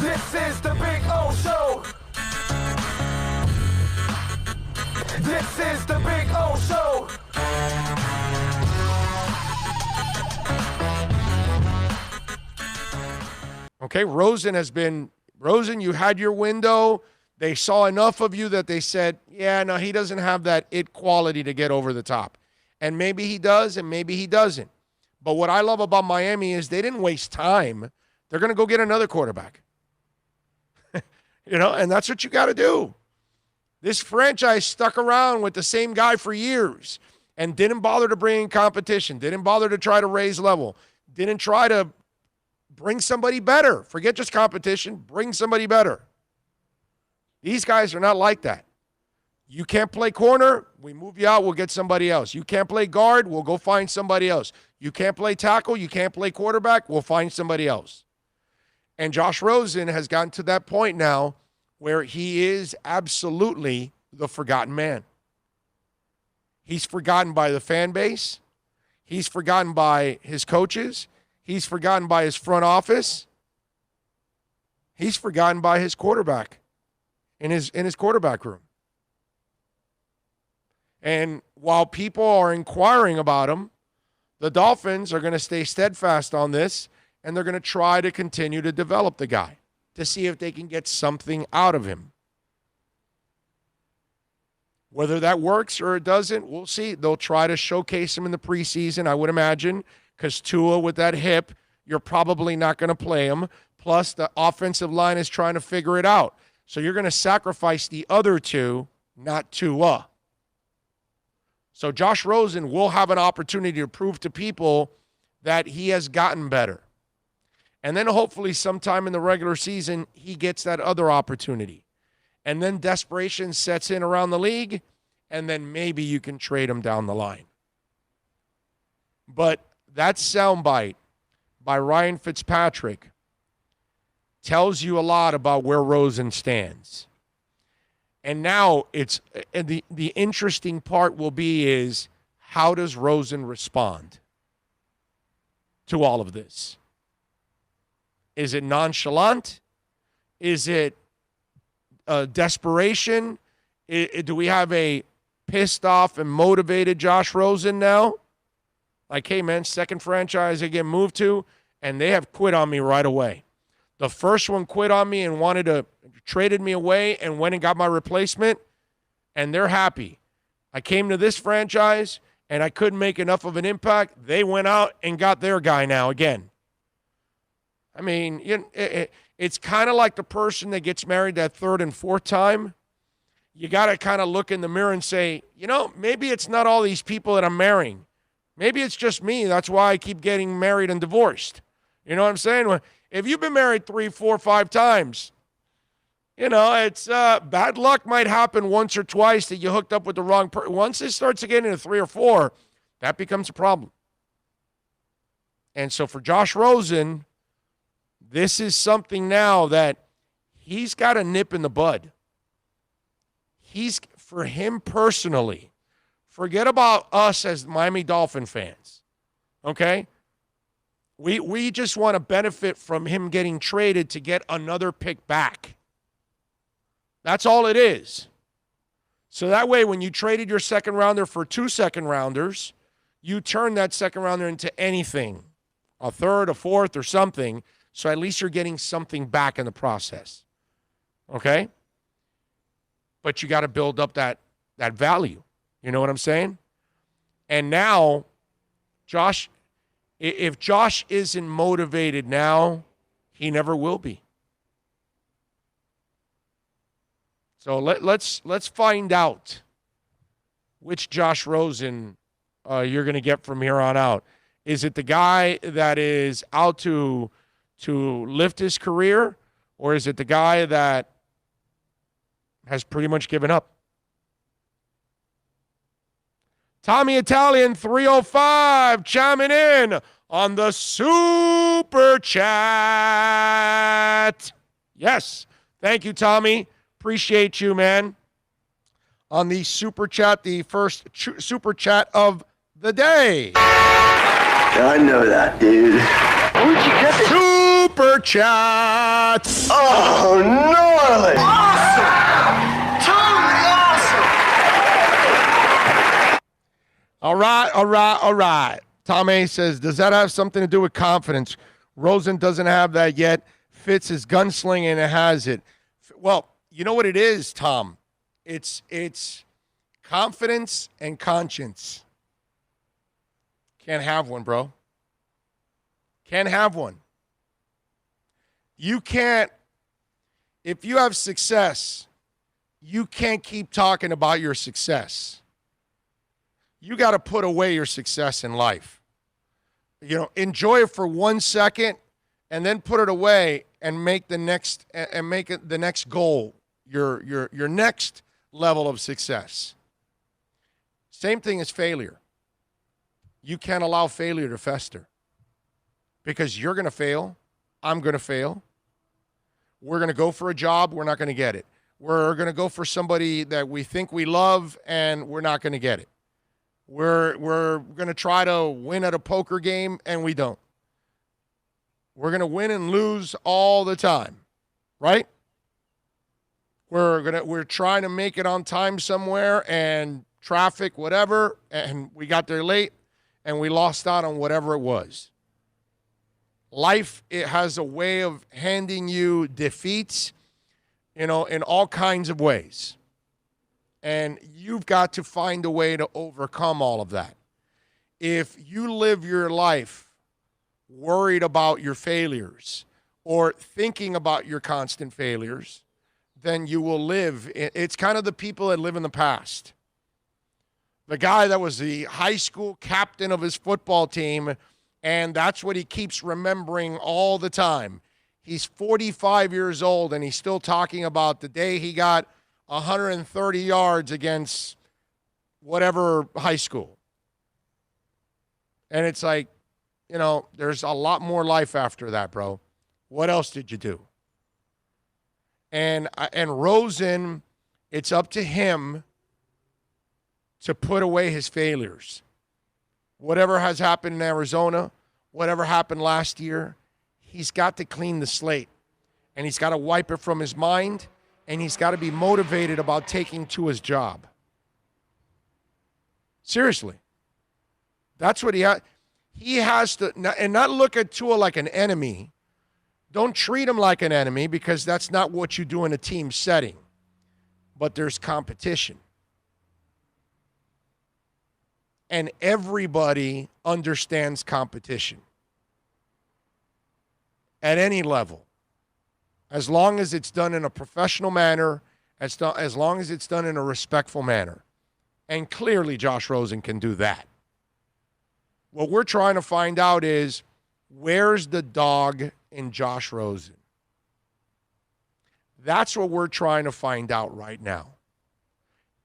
This is the Big O Show. This is the Big O Show. Okay, Rosen, you had your window. They saw enough of you that they said, yeah, no, he doesn't have that it quality to get over the top. And maybe he does, and maybe he doesn't. But what I love about Miami is they didn't waste time. They're going to go get another quarterback. And that's what you got to do. This franchise stuck around with the same guy for years and didn't bother to bring in competition, didn't bother to try to raise level, didn't try to bring somebody better. Forget just competition, bring somebody better. These guys are not like that. You can't play corner, we move you out, we'll get somebody else. You can't play guard, we'll go find somebody else. You can't play tackle, you can't play quarterback, we'll find somebody else. And Josh Rosen has gotten to that point now where he is absolutely the forgotten man. He's forgotten by the fan base. He's forgotten by his coaches. He's forgotten by his front office. He's forgotten by his quarterback in his quarterback room. And while people are inquiring about him, the Dolphins are going to stay steadfast on this, and they're going to try to continue to develop the guy to see if they can get something out of him. Whether that works or it doesn't, we'll see. They'll try to showcase him in the preseason, I would imagine, because Tua with that hip, you're probably not going to play him. Plus, the offensive line is trying to figure it out. So you're going to sacrifice the other two, not Tua. So Josh Rosen will have an opportunity to prove to people that he has gotten better. And then hopefully sometime in the regular season, he gets that other opportunity. And then desperation sets in around the league, and then maybe you can trade him down the line. But that soundbite by Ryan Fitzpatrick tells you a lot about where Rosen stands. And now the interesting part will be is how does Rosen respond to all of this? Is it nonchalant? Is it desperation? Do we have a pissed off and motivated Josh Rosen now? Like, hey, man, second franchise I get moved to, and they have quit on me right away. The first one quit on me and traded me away and went and got my replacement, and they're happy. I came to this franchise, and I couldn't make enough of an impact. They went out and got their guy now again. I mean, it's kind of like the person that gets married that third and fourth time. You got to kind of look in the mirror and say, maybe it's not all these people that I'm marrying. Maybe it's just me. That's why I keep getting married and divorced. You know what I'm saying? If you've been married 3, 4, 5 times, it's bad luck might happen once or twice that you hooked up with the wrong person. Once it starts to get into 3 or 4, that becomes a problem. And so for Josh Rosen, this is something now that he's got a nip in the bud. For him personally, forget about us as Miami Dolphin fans, okay? We just want to benefit from him getting traded to get another pick back. That's all it is. So that way, when you traded your second rounder for 2 second rounders, you turn that second rounder into anything, a third, a fourth, or something. So at least you're getting something back in the process. Okay? But you got to build up that value. You know what I'm saying? And now, if Josh isn't motivated now, he never will be. So let's find out which Josh Rosen you're going to get from here on out. Is it the guy that is out to lift his career, or is it the guy that has pretty much given up? Tommy Italian 305 chiming in on the Super Chat. Yes. Thank you, Tommy. Appreciate you, man. On the Super Chat, the first Super Chat of the day. I know that, dude. Where'd you get this? Super Chats. Oh, gnarly! Awesome! Totally awesome! All right. Tom A says, does that have something to do with confidence? Rosen doesn't have that yet. Fitz is gunslinging and has it. Well, you know what it is, Tom? It's confidence and conscience. Can't have one, bro. Can't have one. You can't, if you have success, you can't keep talking about your success. You got to put away your success in life. You know, enjoy it for 1 second and then put it away and make the next goal your next level of success. Same thing as failure. You can't allow failure to fester because you're going to fail. I'm going to fail. We're going to go for a job. We're not going to get it. We're going to go for somebody that we think we love, and we're not going to get it. We're going to try to win at a poker game, and we don't. We're going to win and lose all the time, right? We're trying to make it on time somewhere, and traffic, whatever, and we got there late, and we lost out on whatever it was. Life, it has a way of handing you defeats, in all kinds of ways. And you've got to find a way to overcome all of that. If you live your life worried about your failures or thinking about your constant failures, then you will live. It's kind of the people that live in the past. The guy that was the high school captain of his football team, and that's what he keeps remembering all the time. He's 45 years old, and he's still talking about the day he got 130 yards against whatever high school. And it's like, there's a lot more life after that, bro. What else did you do? And Rosen, it's up to him to put away his failures. Whatever has happened in Arizona, whatever happened last year, he's got to clean the slate. And he's got to wipe it from his mind, and he's got to be motivated about taking to his job. Seriously. That's what he has. He has to, and not look at Tua like an enemy. Don't treat him like an enemy, because that's not what you do in a team setting. But there's competition. And everybody understands competition at any level, as long as it's done in a professional manner, as long as it's done in a respectful manner. And clearly Josh Rosen can do that. What we're trying to find out is, where's the dog in Josh Rosen? That's what we're trying to find out right now.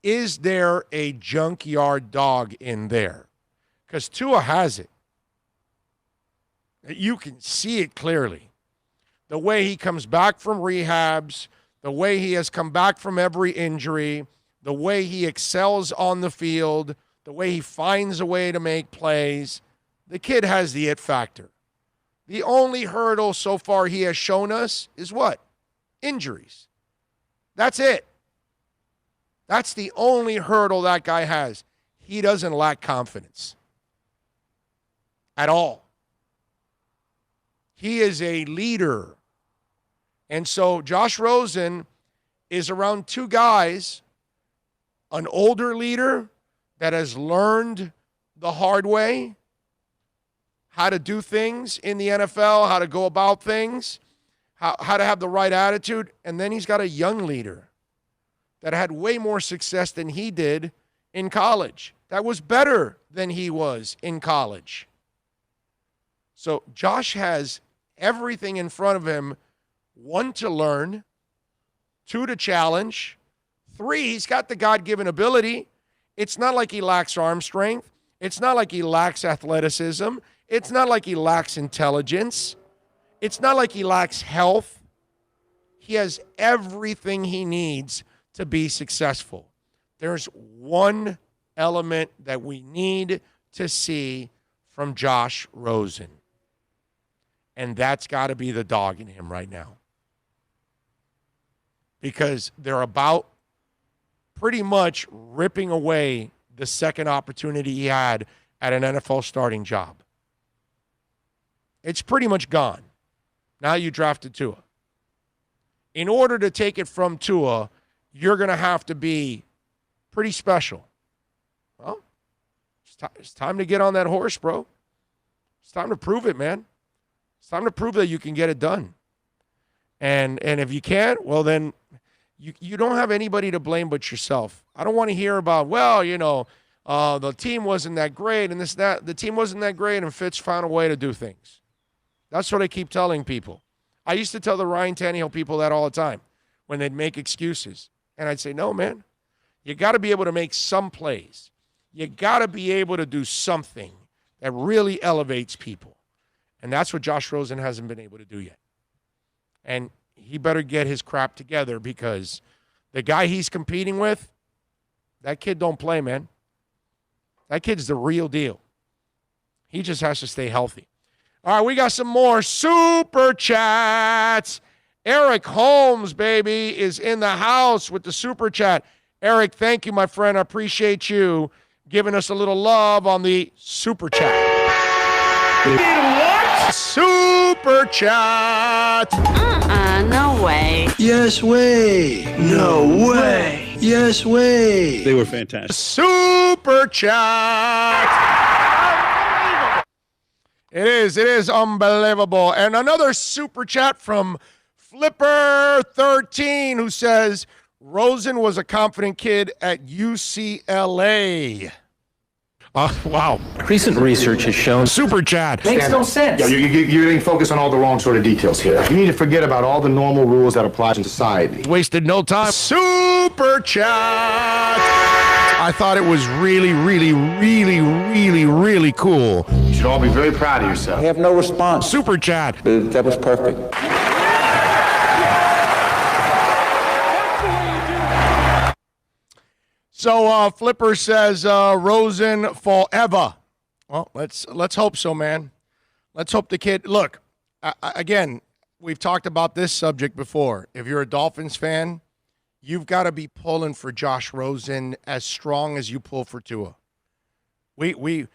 Is there a junkyard dog in there? Because Tua has it. You can see it clearly. The way he comes back from rehabs, the way he has come back from every injury, the way he excels on the field, the way he finds a way to make plays. The kid has the it factor. The only hurdle so far he has shown us is what? Injuries. That's it. That's the only hurdle that guy has. He doesn't lack confidence at all. He is a leader. And so Josh Rosen is around two guys, an older leader that has learned the hard way how to do things in the NFL, how to go about things, how to have the right attitude. And then he's got a young leader that had way more success than he did in college, that was better than he was in college. So Josh has everything in front of him. 1, to learn. 2, to challenge. 3, he's got the God-given ability. It's not like he lacks arm strength. It's not like he lacks athleticism. It's not like he lacks intelligence. It's not like he lacks health. He has everything he needs to be successful. There's one element that we need to see from Josh Rosen. And that's got to be the dog in him right now. Because they're about pretty much ripping away the second opportunity he had at an NFL starting job. It's pretty much gone. Now you drafted Tua. In order to take it from Tua, you're going to have to be pretty special. Well, it's time to get on that horse, bro. It's time to prove it, man. It's time to prove that you can get it done. And if you can't, well, then you don't have anybody to blame but yourself. I don't want to hear about, well, the team wasn't that great and this, that. The team wasn't that great and Fitz found a way to do things. That's what I keep telling people. I used to tell the Ryan Tannehill people that all the time when they'd make excuses. And I'd say, no, man, you got to be able to make some plays. You got to be able to do something that really elevates people. And that's what Josh Rosen hasn't been able to do yet. And he better get his crap together because the guy he's competing with, that kid don't play, man. That kid's the real deal. He just has to stay healthy. All right, we got some more super chats. Eric Holmes, baby, is in the house with the super chat. Eric, thank you, my friend. I appreciate you giving us a little love on the super chat. What? Super chat. No way. Yes way. No way. Yes way. They were fantastic. Super chat. It is unbelievable. And another super chat from Flipper13 who says, Rosen was a confident kid at UCLA. Wow. Recent research has shown Super chat. makes no sense. Yeah, you're getting focused on all the wrong sort of details here. You need to forget about all the normal rules that apply in society. Wasted no time. Super chat. I thought it was really, really, really, really, really cool. You should all be very proud of yourself. I have no response. Super chat. That was perfect. So Flipper says Rosen forever. Well, let's hope so, man. Let's hope the kid. Look, again, we've talked about this subject before. If you're a Dolphins fan, you've got to be pulling for Josh Rosen as strong as you pull for Tua. We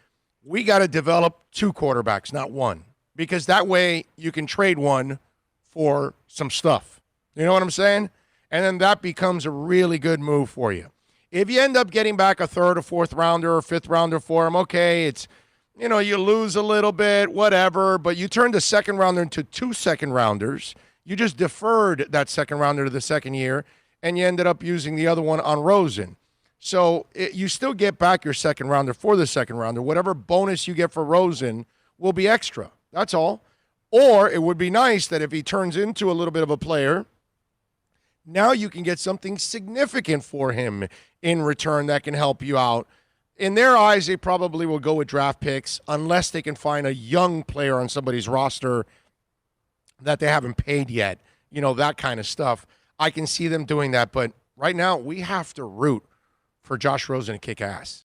got to develop two quarterbacks, not one, because that way you can trade one for some stuff. You know what I'm saying? And then that becomes a really good move for you. If you end up getting back a third or fourth rounder or fifth rounder for him, okay, it's, you lose a little bit, whatever, but you turned a second rounder into 2 second rounders. You just deferred that second rounder to the second year, and you ended up using the other one on Rosen. So you still get back your second rounder for the second rounder. Whatever bonus you get for Rosen will be extra. That's all. Or it would be nice that if he turns into a little bit of a player, now you can get something significant for him in return that can help you out. In their eyes, they probably will go with draft picks unless they can find a young player on somebody's roster that they haven't paid yet. That kind of stuff. I can see them doing that. But right now, we have to root for Josh Rosen to kick ass.